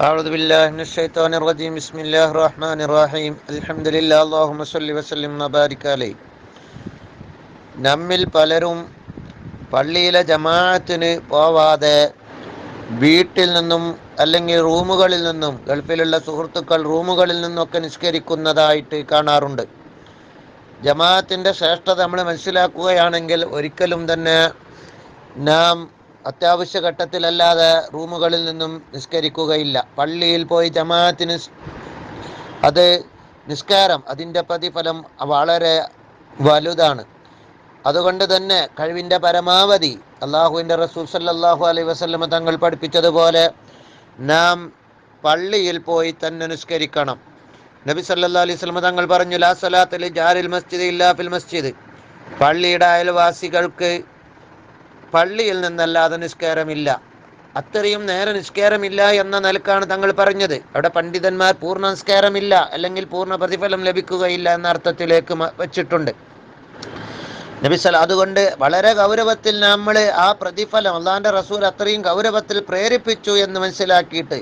أعوذ بالله من الشيطان الرجيم بسم الله الرحمن الرحيم الحمد لله اللهم صل وسلم وبارك عليه. നമ്മിൽ പലരും പള്ളിയിലെ ജമാഅത്തിന് പോവാതെ വീട്ടിൽ നിന്നും അല്ലെങ്കിൽ റൂമുകളിൽ നിന്നും, ഗൾഫിലുള്ള സുഹൃത്തുക്കൾ റൂമുകളിൽ നിന്നൊക്കെ നിസ്കരിക്കുന്നതായിട്ട് കാണാറുണ്ട്. ജമാഅത്തിൻ്റെ ശ്രേഷ്ഠത നമ്മൾ മനസ്സിലാക്കുകയാണെങ്കിൽ ഒരിക്കലും തന്നെ നാം അത്യാവശ്യ ഘട്ടത്തിലല്ലാതെ റൂമുകളിൽ നിന്നും നിസ്കരിക്കുകയില്ല. പള്ളിയിൽ പോയി ജമാഅത്തിന് അത് നിസ്കാരം, അതിൻ്റെ പ്രതിഫലം വളരെ വലുതാണ്. അതുകൊണ്ട് തന്നെ കഴിവിൻ്റെ പരമാവധി അള്ളാഹുവിൻ്റെ റസൂൽ സല്ലല്ലാഹു അലൈഹി വസല്ലമ തങ്ങൾ പഠിപ്പിച്ചതുപോലെ നാം പള്ളിയിൽ പോയി തന്നെ നിസ്കരിക്കണം. നബി സല്ലല്ലാഹു അലൈഹി വസല്ലമ തങ്ങൾ പറഞ്ഞു, ലാ സലാത്ത ലി ജാരിൽ മസ്ജിദ് ഇല്ലാ ഫിൽ മസ്ജിദ്. പള്ളിയുടെ അയൽവാസികൾക്ക് പള്ളിയിൽ നിന്നല്ലാതെ നിസ്കാരമില്ല. അത്രയും നേരെ നിസ്കാരമില്ല എന്ന നിലക്കാണ് തങ്ങൾ പറഞ്ഞത്. അവിടെ പണ്ഡിതന്മാർ പൂർണ്ണ നിസ്കാരമില്ല അല്ലെങ്കിൽ പൂർണ്ണ പ്രതിഫലം ലഭിക്കുകയില്ല എന്ന അർത്ഥത്തിലേക്ക് വെച്ചിട്ടുണ്ട്. അതുകൊണ്ട് വളരെ ഗൗരവത്തിൽ നമ്മൾ ആ പ്രതിഫലം അള്ളാഹിൻ്റെ റസൂൽ അത്രയും ഗൗരവത്തിൽ പ്രേരിപ്പിച്ചു എന്ന് മനസ്സിലാക്കിയിട്ട്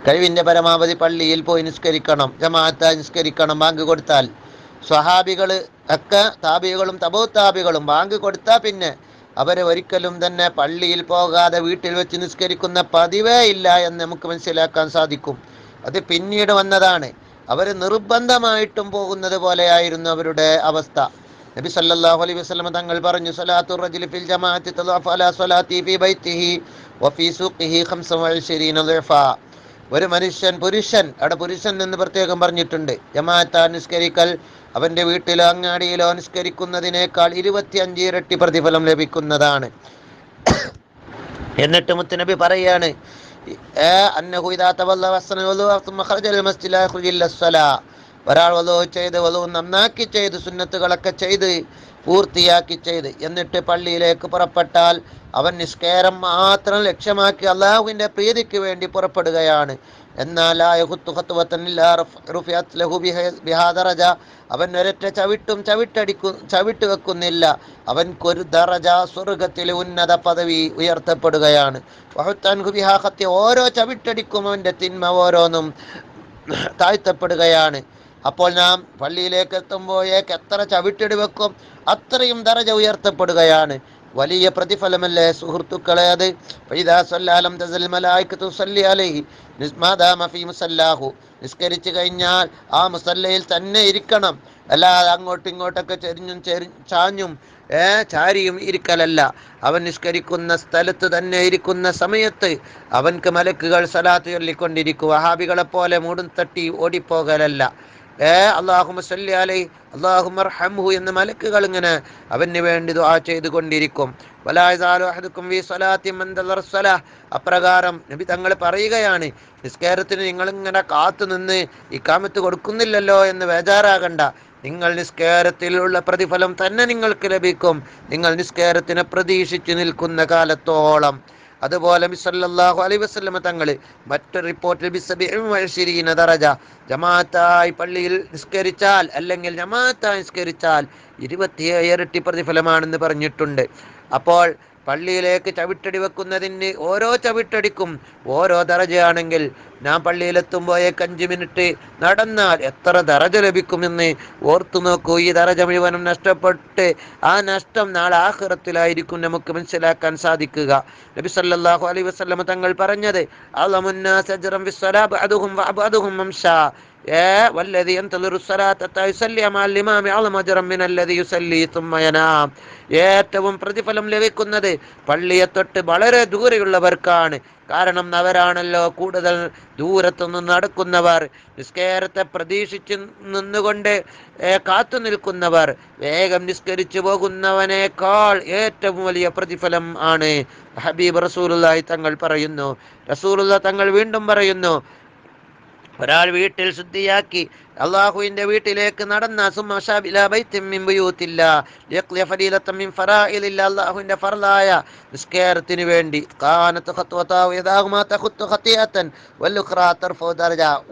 കഴിവിൻ്റെ പരമാവധി പള്ളിയിൽ പോയി നിസ്കരിക്കണം, ജമാഅത്തായി നിസ്കരിക്കണം. ബാങ്ക് കൊടുത്താൽ സ്വഹാബികൾ ഒക്കെ, താബികളും തബൂ താബികളും ബാങ്ക് കൊടുത്താൽ പിന്നെ അവർ ഒരിക്കലും തന്നെ പള്ളിയിൽ പോകാതെ വീട്ടിൽ വെച്ച് നിസ്കരിക്കുന്ന പതിവേ ഇല്ല എന്ന് നമുക്ക് മനസ്സിലാക്കാൻ സാധിക്കും. അത് പിന്നീട് വന്നതാണ്. അവർ നിർബന്ധമായിട്ടും പോകുന്നത് പോലെയായിരുന്നു അവരുടെ അവസ്ഥ. നബി സല്ലല്ലാഹു അലൈഹി വസല്ലം തങ്ങൾ പറഞ്ഞു, സ്വലാത്തു റജുലി ഫിൽ ജമാഅത്തി തദഅഫു അലാ സ്വലാത്തി ഫീ ബൈതിഹി വഫീ സൂഖിഹി 25 ളഫ. ഒരു പുരുഷൻ, അവിടെ പുരുഷൻ എന്ന് പ്രത്യേകം പറഞ്ഞിട്ടുണ്ട്. ജമാഅത്ത് നിസ്കരിക്കൽ അവൻ്റെ വീട്ടിലോ അങ്ങാടിയിലോ നിസ്കരിക്കുന്നതിനേക്കാൾ 25 ഇരട്ടി പ്രതിഫലം ലഭിക്കുന്നതാണ്. എന്നിട്ട് മുത്തുനബി പറയാണ്, ഒരാൾ വധു ചെയ്ത്, വധു നന്നാക്കി ചെയ്ത്, സുന്നത്തുകളൊക്കെ ചെയ്ത് പൂർത്തിയാക്കി ചെയ്ത് എന്നിട്ട് പള്ളിയിലേക്ക് പുറപ്പെട്ടാൽ അവൻ നിസ്കാരം മാത്രം ലക്ഷ്യമാക്കി അള്ളാഹുവിൻ്റെ പ്രീതിക്ക് വേണ്ടി പുറപ്പെടുകയാണ്. എന്നാൽ അവൻ ഒരൊറ്റ ചവിട്ട് വെക്കുന്നില്ല. അവൻക്കൊരു ദറജ, സ്വർഗത്തിലെ ഉന്നത പദവി ഉയർത്തപ്പെടുകയാണ്. ഓരോ ചവിട്ടടിക്കും അവൻ്റെ തിന്മ ഓരോന്നും താഴ്ത്തപ്പെടുകയാണ്. അപ്പോൾ നാം പള്ളിയിലേക്ക് എത്തുമ്പോഴേക്ക് എത്ര ചവിട്ടിടി വെക്കും അത്രയും ദറജ ഉയർത്തപ്പെടുകയാണ്. വലിയ പ്രതിഫലമല്ലേ സുഹൃത്തുക്കളെ അത്. നിസ്കരിച്ചു കഴിഞ്ഞാൽ ആ മുസല്ലയിൽ തന്നെ ഇരിക്കണം, അല്ലാതെ അങ്ങോട്ടും ഇങ്ങോട്ടൊക്കെ ചാഞ്ഞും ചാരിയും ഇരിക്കലല്ല. അവൻ നിസ്കരിക്കുന്ന സ്ഥലത്ത് തന്നെ ഇരിക്കുന്ന സമയത്ത് അവൻക്ക് മലക്കുകൾ സലാത്ത് ചൊല്ലിക്കൊണ്ടിരിക്കും. വഹാബികളെ പോലെ മൂടും തട്ടി ഓടിപ്പോകലല്ല. അല്ലാഹുമ്മ സല്ലി അലൈഹി അല്ലാഹുമ്മ അർഹംഹു എന്ന് മലക്കുകൾ ഇങ്ങനെ അവന് വേണ്ടി ദുആ ചെയ്തുകൊണ്ടിരിക്കും. വലാ യസാലു അഹദുക്കും ഫീ സ്വലാത്തി മൻ ദല്ലറ സ്വലാഹ്. അപ്രകാരം നബി തങ്ങൾ പറയുകയാണ്, നിസ്കാരത്തിന് നിങ്ങളിങ്ങനെ കാത്തു നിന്ന് ഇഖാമത്ത് കൊടുക്കുന്നില്ലല്ലോ എന്ന് ബേജാറാകണ്ട. നിങ്ങൾ നിസ്കാരത്തിലുള്ള പ്രതിഫലം തന്നെ നിങ്ങൾക്ക് ലഭിക്കും, നിങ്ങൾ നിസ്കാരത്തിനെ പ്രതീക്ഷിച്ചു നിൽക്കുന്ന കാലത്തോളം. അതുപോലെ നബി സല്ലല്ലാഹു അലൈഹി വസല്ലം തങ്ങൾ മറ്റൊരു റിപ്പോർട്ടിൽ 27 ദറജ ജമാഅത്തായി പള്ളിയിൽ നിസ്കരിച്ചാൽ അല്ലെങ്കിൽ ജമാഅത്തായി നിസ്കരിച്ചാൽ 27 ഇരട്ടി പ്രതിഫലമാണെന്ന് പറഞ്ഞിട്ടുണ്ട്. അപ്പോൾ പള്ളിയിലേക്ക് ചവിട്ടടി വെക്കുന്നതിന് ഓരോ ചവിട്ടടിക്കും ഓരോ ദറജയാണെങ്കിൽ ഞാൻ പള്ളിയിലെത്തുമ്പോഴേക്ക് 5 മിനിറ്റ് നടന്നാൽ എത്ര ദറജ ലഭിക്കുമെന്ന് ഓർത്തു നോക്കൂ. ഈ ദറജ മുഴുവനും നഷ്ടപ്പെട്ട് ആ നഷ്ടം നാളെ ആഖിറത്തിലായിരിക്കും നമുക്ക് മനസ്സിലാക്കാൻ സാധിക്കുക. നബി സല്ലല്ലാഹു അലൈഹി വസല്ലം തങ്ങൾ പറഞ്ഞത്, അളമുന്നാസ അജ്റൻ ഫിസ്സലാ ബഅദുഹും വഅബഅദുഹും മംശാ. വല്ലദി യൻതളിറു സ്വലാത്ത ഹത്താ യുസല്ലി മഅൽ ഇമാമി അളമ അജ്റൻ മിനല്ലദി യുസല്ലി തുമ്മ യനാം. ഏറ്റവും പ്രതിഫലം ലഭിക്കുന്നത് പള്ളിയെ തൊട്ട് വളരെ ദൂരെയുള്ളവർക്കാണ്. കാരണം അവരാണല്ലോ കൂടുതൽ ദൂരത്തുനിന്ന് നടക്കുന്നവർ, നിസ്കാരത്തെ പ്രതീക്ഷിച്ച് നിന്നുകൊണ്ട് കാത്തു നിൽക്കുന്നവർ. വേഗം നിസ്കരിച്ചു പോകുന്നവനേക്കാൾ ഏറ്റവും വലിയ പ്രതിഫലം ആണ് ഹബീബ് റസൂലുള്ളാഹി തങ്ങൾ പറയുന്നു. റസൂലുള്ളാഹി തങ്ങൾ വീണ്ടും പറയുന്നു, ഒരാൾ വീട്ടിൽ ശുദ്ധിയാക്കി അള്ളാഹുവിൻ്റെ വീട്ടിലേക്ക് നടന്ന അള്ളാഹുവിൻ്റെ ഫർളായ നിസ്കാരത്തിന് വേണ്ടി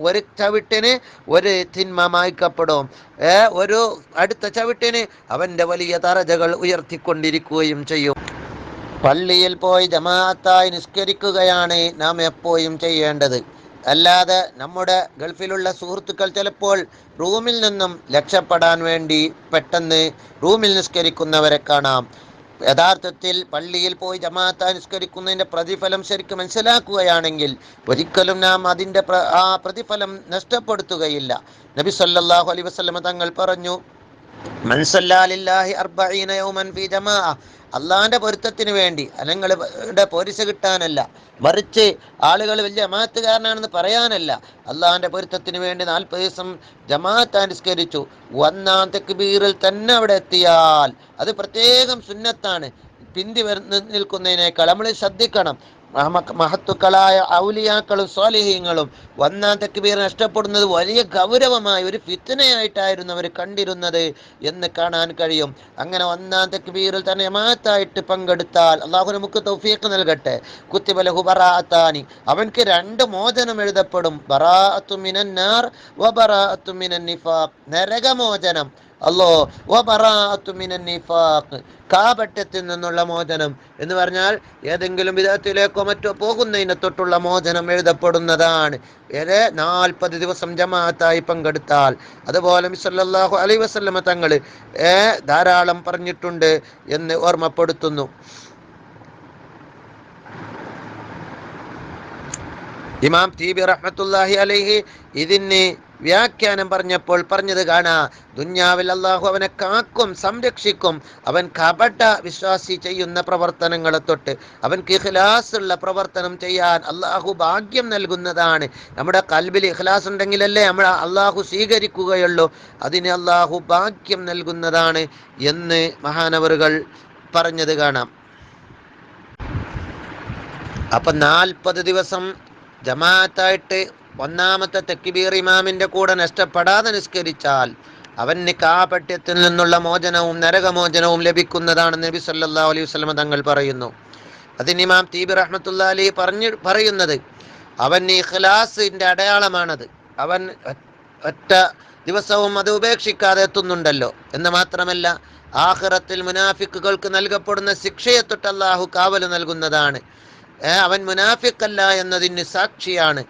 ഒരു ചവിട്ടിന് ഒരു തിന്മ മായ്ക്കപ്പെടും, ഒരു അടുത്ത ചവിട്ടിന് അവൻ്റെ വലിയ ദറജകൾ ഉയർത്തിക്കൊണ്ടിരിക്കുകയും ചെയ്യും. പള്ളിയിൽ പോയി ജമാഅത്തായി നിസ്കരിക്കുകയാണ് നാം എപ്പോഴും ചെയ്യേണ്ടത്. അല്ലാതെ നമ്മുടെ ഗൾഫിലുള്ള സുഹൃത്തുക്കൾ ചിലപ്പോൾ റൂമിൽ നിന്നും രക്ഷപ്പെടാൻ വേണ്ടി പെട്ടെന്ന് റൂമിൽ നിസ്കരിക്കുന്നവരെ കാണാം. യഥാർത്ഥത്തിൽ പള്ളിയിൽ പോയി ജമാഅത്ത് നിസ്കരിക്കുന്നതിന്റെ പ്രതിഫലം ശരിക്കും മനസ്സിലാക്കുകയാണെങ്കിൽ ഒരിക്കലും നാം അതിൻ്റെ ആ പ്രതിഫലം നഷ്ടപ്പെടുത്തുകയില്ല. നബി സല്ലല്ലാഹു അലൈഹി വസല്ലം തങ്ങൾ പറഞ്ഞു, മൻ സല്ലാ ലില്ലാഹി അർബഈന യൗമൻ ഫീ ജമാഅ, അള്ളാഹിന്റെ പൊരുത്തത്തിന് വേണ്ടി, അനങ്ങളുടെ പോരിശ കിട്ടാനല്ല, മറിച്ച് ആളുകൾ വലിയ ജമാഅത്തുകാരനാണെന്ന് പറയാനല്ല, അള്ളാഹിന്റെ പൊരുത്തത്തിന് വേണ്ടി 40 ദിവസം ജമാഅത്ത് അനുസ്കരിച്ചു. ഒന്നാം തക്ബീറിൽ തന്നെ അവിടെ എത്തിയാൽ അത് പ്രത്യേകം സുന്നത്താണ്. പിന്തി നിൽക്കുന്നതിനേക്കാൾ നമ്മൾ ശ്രദ്ധിക്കണം. മഹത്തുക്കളായ ഔലിയാക്കളും സ്വാലിഹീങ്ങളും ഒന്നാം തക്ബീർ നഷ്ടപ്പെടുന്നത് വലിയ ഗൗരവമായ ഒരു ഫിത്നയായിട്ടായിരുന്നു അവർ കണ്ടിരുന്നത് എന്ന് കാണാൻ കഴിയും. അങ്ങനെ ഒന്നാം തക്ബീറിൽ തന്നെ ജമാഅത്തായിട്ട് പങ്കെടുത്താൽ അള്ളാഹു നമുക്ക് തൗഫീഖ് നൽകട്ടെ. കുത്തിബ ലഹു ബറാഅത്താനി, അവൻക്ക് 2 മോചനം എഴുതപ്പെടും. ബറാഅത്തു മിനന്നാർ വ ബറാഅത്തു മിനൻ നിഫാഖ്, നരകമോചനം. വ ബറാഅത്തു മിനൻ നിഫാഖ്, കാപട്യത്തിൽ നിന്നുള്ള മോചനം എന്ന് പറഞ്ഞാൽ ഏതെങ്കിലും വിധത്തിലേക്കോ മറ്റോ പോകുന്നതിനെ തൊട്ടുള്ള മോചനം എഴുതപ്പെടുന്നതാണ്. 40 ദിവസം ജമാഅത്തായി പങ്കെടുത്താൽ. അതുപോലെ നബി സല്ലല്ലാഹു അലൈഹി വസല്ലമ തങ്ങൾ ധാരാളം പറഞ്ഞിട്ടുണ്ട് എന്ന് ഓർമ്മപ്പെടുത്തുന്നു. ഇമാം തീബി റഹ്മത്തുള്ളാഹി അലൈഹി ഇതിന് വ്യാഖ്യാനം പറഞ്ഞപ്പോൾ പറഞ്ഞത് കാണാ, ദുന്യാവിൽ അള്ളാഹു അവനെ കാക്കും, സംരക്ഷിക്കും. അവൻ കപട വിശ്വാസി ചെയ്യുന്ന പ്രവർത്തനങ്ങളെ തൊട്ട് അവൻക്ക് ഇഖ്ലാസ് ഉള്ള പ്രവർത്തനം ചെയ്യാൻ അള്ളാഹു ഭാഗ്യം നൽകുന്നതാണ്. നമ്മുടെ ഖൽബിൽ ഇഖ്ലാസ് ഉണ്ടെങ്കിലല്ലേ നമ്മൾ അള്ളാഹു സ്വീകരിക്കുകയുള്ളൂ. അതിന് അള്ളാഹു ഭാഗ്യം നൽകുന്നതാണ് എന്ന് മഹാനവറുകൾ പറഞ്ഞത് കാണാം. അപ്പം 40 ദിവസം ജമാഅത്തായിട്ട് ഒന്നാമത്തെ തക്ബീർ ഇമാമിന്റെ കൂടെ നഷ്ടപ്പെടാതെ നിസ്കരിച്ചാൽ അവന് കാപട്യത്തിൽ നിന്നുള്ള മോചനവും നരകമോചനവും ലഭിക്കുന്നതാണെന്ന് നബി സല്ലല്ലാഹു അലൈഹി വസല്ലം തങ്ങൾ പറയുന്നു. അതിന് ഇമാം തീബി റഹ്മത്തുള്ളാഹി അലൈഹി പറയുന്നത് അവൻ ഇഖ്ലാസിന്റെ അടയാളമാണത്. അവൻ ഒറ്റ ദിവസവും അത് ഉപേക്ഷിക്കാതെ എത്തുന്നുണ്ടല്ലോ എന്ന് മാത്രമല്ല, ആഖിറത്തിൽ മുനാഫിക്കുകൾക്ക് നൽകപ്പെടുന്ന ശിക്ഷയെ തൊട്ട് അല്ലാഹു കാവല് നൽകുന്നതാണ്. അവൻ മുനാഫിക്കല്ല എന്നതിന് സാക്ഷിയാണ്.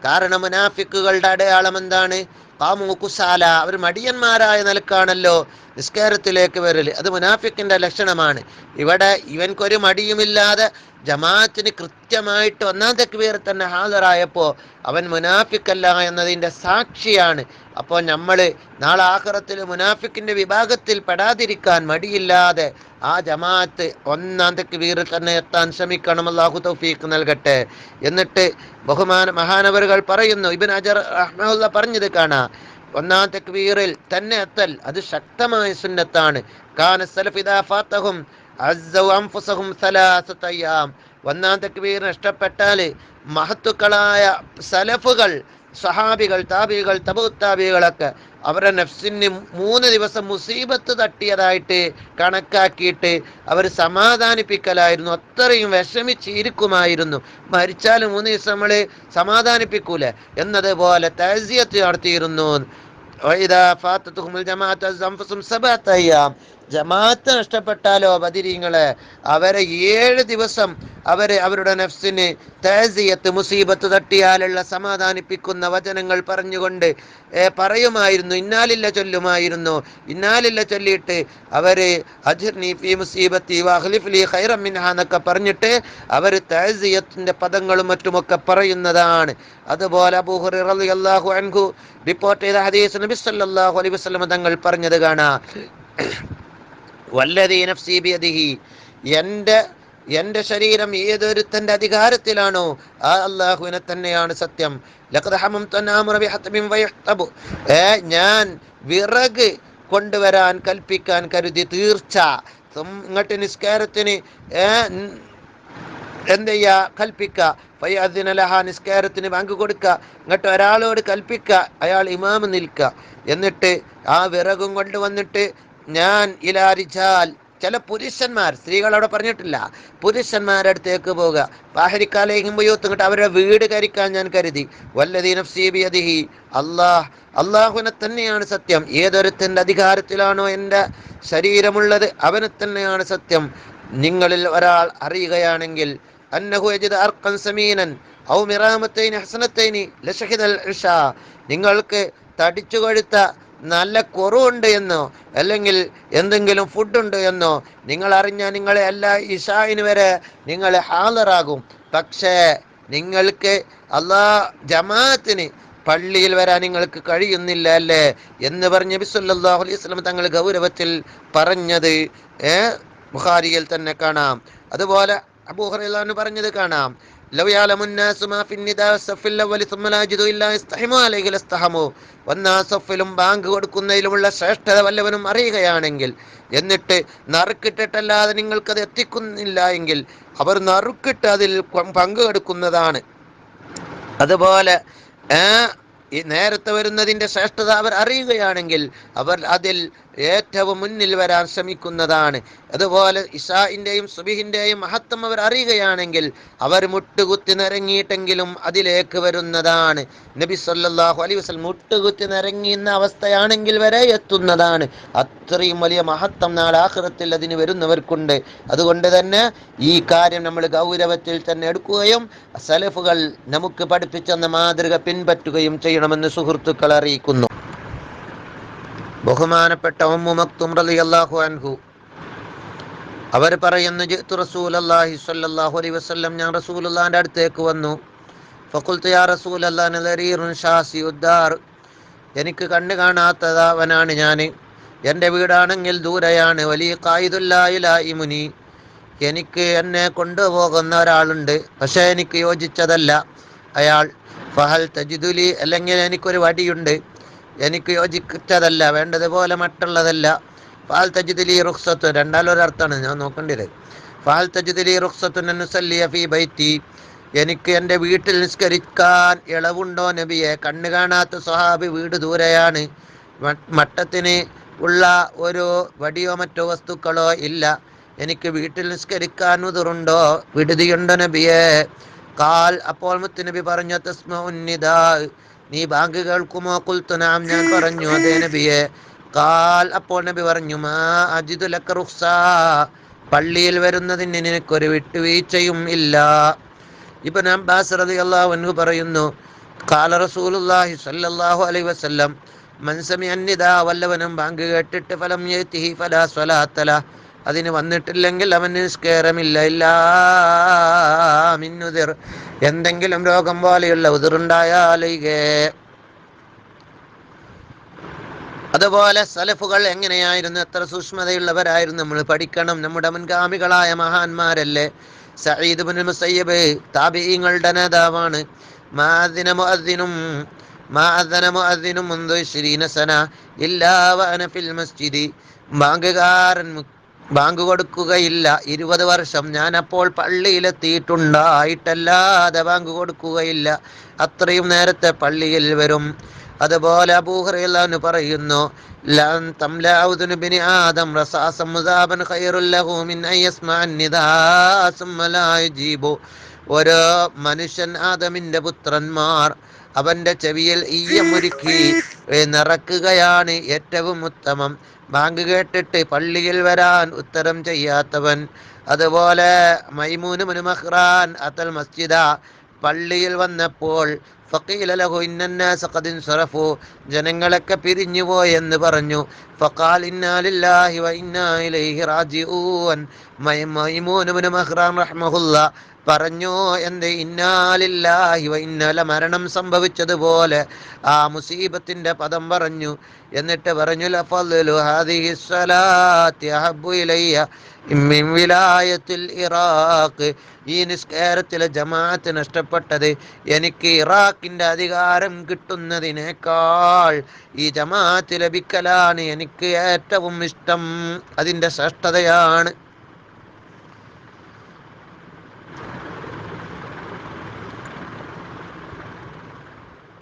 കാരണം മുനാഫിക്കുകളുടെ അടയാളം എന്താണ്? ഖാമു കുസാല, അവർ മടിയന്മാരായ നിലക്കാണല്ലോ നിസ്കാരത്തിലേക്ക് വരല്. അത് മുനാഫിക്കിന്റെ ലക്ഷണമാണ്. ഇവിടെ ഇവൻക്കൊരു മടിയുമില്ലാതെ ജമാഅത്തിന് കൃത്യമായിട്ട് ഒന്നാം തക്ബീർ തന്നെ ഹാജറായപ്പോൾ അവൻ മുനാഫിക്കല്ല എന്നതിൻ്റെ സാക്ഷിയാണ്. അപ്പോൾ നമ്മൾ നാളെ ആഖിറത്തിൽ മുനാഫിക്കിന്റെ വിഭാഗത്തിൽ പെടാതിരിക്കാൻ മടിയില്ലാതെ ആ ജമാഅത്ത് ഒന്നാം തക്ബീറിൽ തന്നെ എത്താൻ ശ്രമിക്കണം. അല്ലാഹു തൗഫീഖ് നൽകട്ടെ. എന്നിട്ട് മഹാനവറുകൾ പറയുന്നു, ഇബ്നു ഹജർ റഹ്മഹുല്ലാഹ് പറഞ്ഞത് കാണാ, ഒന്നാം തക്ബീറിൽ തന്നെ എത്തൽ അത് ശക്തമായ സുന്നത്താണ്. കാന സലഫ് ഇദാ ഫാതഹും അസ്സു അൻഫുസഹും സലാസത അയ്യാം, ഒന്നാം തക്ബീർ നഷ്ടപ്പെട്ടാൽ മഹത്തുക്കളായ സലഫുകൾ, സഹാബികൾ, താബികൾ, തബൂ താബികളൊക്കെ അവരുടെ നഫ്സിന് 3 ദിവസം മുസീബത്ത് തട്ടിയതായിട്ട് കണക്കാക്കിയിട്ട് അവർ സമാധാനിപ്പിക്കലായിരുന്നു. അത്രയും വിഷമിച്ചിരിക്കുമായിരുന്നു. മരിച്ചാൽ 3 ദിവസം നമ്മൾ സമാധാനിപ്പിക്കൂലേ എന്നതുപോലെ തഅസിയത്ത് നടത്തിയിരുന്നു. ജമാഅത്ത് നഷ്ടപ്പെട്ടാലോ ബദരീങ്ങളെ, അവരെ 7 ദിവസം അവരുടെ നഫ്സിന് തഅസിയത്ത്, മുസീബത്ത് തട്ടിയാലുള്ള സമാധാനിപ്പിക്കുന്ന വചനങ്ങൾ പറഞ്ഞുകൊണ്ട് പറയുമായിരുന്നു. ഇന്നാലില്ല ചൊല്ലുമായിരുന്നു. ഇന്നാലില്ല ചൊല്ലിയിട്ട് അവര് അജ്ർനി ഫീ മുസീബത്തി വഖ്ലിഫ് ലി ഖൈറൻ മിൻഹാ എന്നൊക്കെ പറഞ്ഞിട്ട് അവർ തഅസിയത്തിന്റെ പദങ്ങളും മറ്റുമൊക്കെ പറയുന്നതാണ്. അതുപോലെ അബൂ ഹുറൈറ റളിയല്ലാഹു അൻഹു റിപ്പോർട്ട് ചെയ്ത ഹദീസ് നബി സല്ലല്ലാഹു അലൈഹി വസല്ലം തങ്ങൾ പറഞ്ഞത് കാണാ, വല്ലദീ നഫ്സി ബിയദിഹി, എന്റെ ശരീരം ഏതൊരുത്തന്റെ അധികാരത്തിലാണോ ആ അല്ലാഹുവിനെ തന്നെയാണ് സത്യം. ലഖദ് ഹമംതു അൻ ആമുറ ബിഹത്ബിൻ വയഹ്തബു, ഞാൻ വിറക് കൊണ്ടുവരാൻ കൽപ്പിക്കാൻ കരുതി. തീർച്ച ഇങ്ങോട്ട് നിസ്കാരത്തിന് എന്ത് ചെയ്യാ, കൽപ്പിക്കുക. ഫയഅ്ദിന ലഹാ, നിസ്കാരത്തിന് ബാങ്ക് കൊടുക്കുക. ഇങ്ങോട്ട് ഒരാളോട് കൽപ്പിക്കുക, അയാൾ ഇമാമ് നിൽക്കുക. എന്നിട്ട് ആ വിറകും കൊണ്ടുവന്നിട്ട് ഞാൻ ഇലാ റിജാൽ, ചില പുരുഷന്മാർ, സ്ത്രീകൾ അവിടെ പറഞ്ഞിട്ടില്ല, പുരുഷന്മാരുടെ അടുത്തേക്ക് പോവുക. ഫാഹരിക്കാലേഹിം ബുയൂത്ത്, ഇങ്ങോട്ട് അവരുടെ വീട് കരിക്കാൻ ഞാൻ കരുതി. വല്ലദീ നഫ്സീ ബിയദിഹി, അള്ളാഹുവിനെ തന്നെയാണ് സത്യം. ഏതൊരുത്തൻ്റെ അധികാരത്തിലാണോ എൻ്റെ ശരീരമുള്ളത് അവനെ തന്നെയാണ് സത്യം. നിങ്ങളിൽ ഒരാൾ അറിയുകയാണെങ്കിൽ അന്നഹു യജിദ് അർഖൻ സമീനൻ, ഔ മിറാമത്തൈനി ഹസനത്തൈനി ലശഹിദൽ ഇഷാ, നിങ്ങൾക്ക് തടിച്ചു കൊഴുത്ത നല്ല കുറവുണ്ട് എന്നോ അല്ലെങ്കിൽ എന്തെങ്കിലും ഫുഡുണ്ട് എന്നോ നിങ്ങൾ അറിഞ്ഞാൽ നിങ്ങളെ എല്ലാ ഇഷായിന് വരെ നിങ്ങൾ ഹാജറാകും. പക്ഷേ നിങ്ങൾക്ക് ജമാഅത്തിന് പള്ളിയിൽ വരാൻ നിങ്ങൾക്ക് കഴിയുന്നില്ല അല്ലേ എന്ന് പറഞ്ഞ് നബി സല്ലല്ലാഹു അലൈഹി വസല്ലം തങ്ങൾ ഗൗരവത്തിൽ പറഞ്ഞത് ബുഖാരിയിൽ തന്നെ കാണാം. അതുപോലെ അബൂ ഹുറൈറ പറഞ്ഞത് കാണാം, ലൗ യഅലമുൻ നാസു മാ ഫിൻ നിദാ സഫിൽ അവ്വലി സുമ്മ ലാ യജിദു ഇല്ലാ യസ്തഹിമു അലൈഹി ലസ്തഹമു. ഒന്നാം സഫിലും ബാങ്ക് കൊടുക്കുന്നതിലുമുള്ള ശ്രേഷ്ഠത വല്ലവനും അറിയുകയാണെങ്കിൽ, എന്നിട്ട് നറുക്കിട്ടിട്ടല്ലാതെ നിങ്ങൾക്കത് എത്തിക്കുന്നില്ല എങ്കിൽ അവർ നറുക്കിട്ട് അതിൽ പങ്കുകൊടുക്കുന്നതാണ്. അതുപോലെ ഈ നേരത്തെ വരുന്നതിൻ്റെ ശ്രേഷ്ഠത അവർ അറിയുകയാണെങ്കിൽ അവർ അതിൽ ഏറ്റവും മുന്നിൽ വരാൻ ശ്രമിക്കുന്നതാണ്. അതുപോലെ ഇശാഇൻ്റെയും സുബഹിൻ്റെയും മഹത്വം അവർ അറിയുകയാണെങ്കിൽ അവർ മുട്ടുകുത്തി നിരങ്ങിയിട്ടെങ്കിലും അതിലേക്ക് വരുന്നതാണ്. നബി സല്ലല്ലാഹു അലൈഹി വസല്ലം മുട്ടുകുത്തി നിരങ്ങിയുന്ന അവസ്ഥയാണെങ്കിൽ വരെ എത്തുന്നതാണ്. അത്രയും വലിയ മഹത്വം നാളെ ആഖിറത്തിൽ അതിന് വരുന്നവർക്കുണ്ട്. അതുകൊണ്ട് തന്നെ ഈ കാര്യം നമ്മൾ ഗൗരവത്തിൽ തന്നെ എടുക്കുകയും സലഫുകൾ നമുക്ക് പഠിപ്പിച്ചെന്ന മാതൃക പിൻപറ്റുകയും ചെയ്യണമെന്ന് സുഹൃത്തുക്കൾ അറിയിക്കുന്നു. ബഹുമാനപ്പെട്ട ഉമ്മു മക്തും റളിയല്ലാഹു അൻഹു അവർ പറയുന്നു, ജിഅ്തു റസൂലല്ലാഹി സ്വല്ലല്ലാഹു അലൈഹി വസല്ലം, ഞാൻ റസൂലുള്ളാഹിന്റെ അടുത്തേക്ക് വന്നു. ഫഖുൽതു യാ റസൂലല്ലാഹി നദരീറുൻ ഷാസിഉദ്ദാർ, എനിക്ക് കണ്ണ് കാണാത്തവനാണ് ഞാൻ, എൻ്റെ വീടാണെങ്കിൽ ദൂരെയാണ്. വലിയ ഖായിദുല്ലായിലായിമുനി, എനിക്ക് എന്നെ കൊണ്ടുപോകുന്ന ഒരാളുണ്ട്, പക്ഷേ എനിക്ക് യോജിച്ചതല്ല അയാൾ. ഫഹൽ തജിദുലി, അല്ലെങ്കിൽ എനിക്കൊരു വടിയുണ്ട്, എനിക്ക് യോജിച്ചതല്ല, വേണ്ടതുപോലെ മറ്റുള്ളതല്ല. ഫഹൽ തജിദുലി റുഖ്സത്തു, രണ്ടാലൊരർത്ഥാണ്, ഞാൻ നോക്കേണ്ടത്. ഫഹൽ തജിദുലി റുഖ്സത്തു നുസല്ലിയ ഫീ ബൈത്തി, എനിക്ക് എൻ്റെ വീട്ടിൽ നിസ്കരിക്കാൻ ഇളവുണ്ടോ നബിയെ? കണ്ണ് കാണാത്ത സ്വഹാബി, വീട് ദൂരെയാണ്, മട്ടത്തിന് ഉള്ള ഒരു വടിയോ മറ്റോ വസ്തുക്കളോ ഇല്ല, എനിക്ക് വീട്ടിൽ നിസ്കരിക്കാൻ ഉദുറുണ്ടോ, വിടുതിയുണ്ടോ നബിയെ? കാൽ, അപ്പോൾ മുത്തുനബി പറഞ്ഞു, തസ്മഉൻ നിദാ, നീ ബാങ്ക് കേൾക്കുമോ? ഖുൽതു നഅം, ഞാൻ പറഞ്ഞു അതേ നബിയെ. കാൽ, അപ്പോൾ നബി പറഞ്ഞു, മാ അജിദു ലക റുഖ്സാ, പള്ളിയിൽ വരുന്നതിന് നിനക്കൊരു വിട്ടുവീഴ്ചയും ഇല്ല. ഇബ്നു അബ്ബാസ് റളിയല്ലാഹു അൻഹു പറയുന്നു, ഖാല റസൂലുള്ളാഹി സ്വല്ലല്ലാഹു അലൈഹി വസല്ലം, മൻ സമിഅ നിദാ, വല്ലവനും ബാങ്ക് കേട്ടിട്ട് ഫലം യതിഹി ഫലാ സ്വലാത്ത ലഹ്, അതിന് വന്നിട്ടില്ലെങ്കിൽ അവന് നിസ്കാരമില്ല, ഇല്ലാ മിൻ ഉദിർ, എന്തെങ്കിലും രോഗം പോലെയുള്ള ഉദിറുണ്ടായാലൊഴികെ. അതുപോലെ സലഫുകൾ എങ്ങനെയായിരുന്നു, എത്ര സൂക്ഷ്മതയുള്ളവരായിരുന്നു നമ്മൾ പഠിക്കണം. നമ്മുടെ മുൻഗാമികളായ മഹാന്മാരല്ലേ. സഈദ് ഇബ്നുൽ മുസയ്യിബ് താബിഈങ്ങളുടെ നേതാവാണ്. മാഅദ്ദന മുഅദ്ദിനും മുൻദു 20 സന ഇല്ലാ വഅന ഫിൽ മസ്ജിദി, ബാങ്ക് കൊടുക്കുകയില്ല 20 വർഷം, ഞാൻ അപ്പോൾ പള്ളിയിലെത്തിയിട്ടുണ്ടായിട്ടല്ലാതെ ബാങ്ക് കൊടുക്കുകയില്ല, അത്രയും നേരത്തെ പള്ളിയിൽ വരും. അതുപോലെ അബൂ ഹുറൈറ പറയുന്നു, ലൻ തംലഅ ഉദുന ബിനി ആദം റസാസം മുദാബൻ ഖൈറുൽ ലഹു മിൻ അൻ യസ്മഅ നിദാ സുമ്മ ലാ യുജീബു, ഓരോ മനുഷ്യൻ ആദമിന്റെ പുത്രന്മാർ അവന്റെ ചെവിയിൽ ഈയമൊരുക്കി നിറക്കുകയാണ് ഏറ്റവും ഉത്തമം, ബാങ്ക് കേട്ടിട്ട് പള്ളിയിൽ വരാൻ ഉത്തരം ചെയ്യാത്തവൻ. അതുപോലെ മൈമൂൻ ഇബ്നു മഖ്റാൻ അതൽ മസ്ജിദ, പള്ളിയിൽ വന്നപ്പോൾ ഫഖീല ലഹു ഇന്നന്നാസ ഖദ് ഇൻസറഫു, ജനങ്ങളൊക്കെ പിരിഞ്ഞുപോയി എന്ന് പറഞ്ഞു. ഫഖാൽ ഇന്നാ ലില്ലാഹി വ ഇന്നാ ഇലൈഹി റാജിഊൻ, മൈമൂൻ ഇബ്നു മഖ്റാൻ റഹ്മഹുല്ലാ പറഞ്ഞു, എന്ത്? ഇന്നാ ലില്ലാഹി വ ഇന്നാ, മരണം സംഭവിച്ചതുപോലെ ആ മുസീബത്തിന്റെ പദം പറഞ്ഞു. എന്നിട്ട് പറഞ്ഞു, ലഫളു ഹാദിഹി സ്വലാത്തി അഹബ്ബു ഇലയ്യ മിൻ വിലായത്തിൽ ഇറാഖ്, ഈ നിസ്കാരത്തിലെ ജമാഅത്ത് നഷ്ടപ്പെട്ടത് എനിക്ക് ഇറാഖിന്റെ അധികാരം കിട്ടുന്നതിനേക്കാൾ ഈ ജമാഅത്ത് ലഭിക്കലാണ് എനിക്ക് ഏറ്റവും ഇഷ്ടം, അതിൻ്റെ ശ്രേഷ്ഠതയാണ്.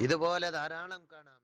ഇതുപോലെ ധാരാളം കാണാം.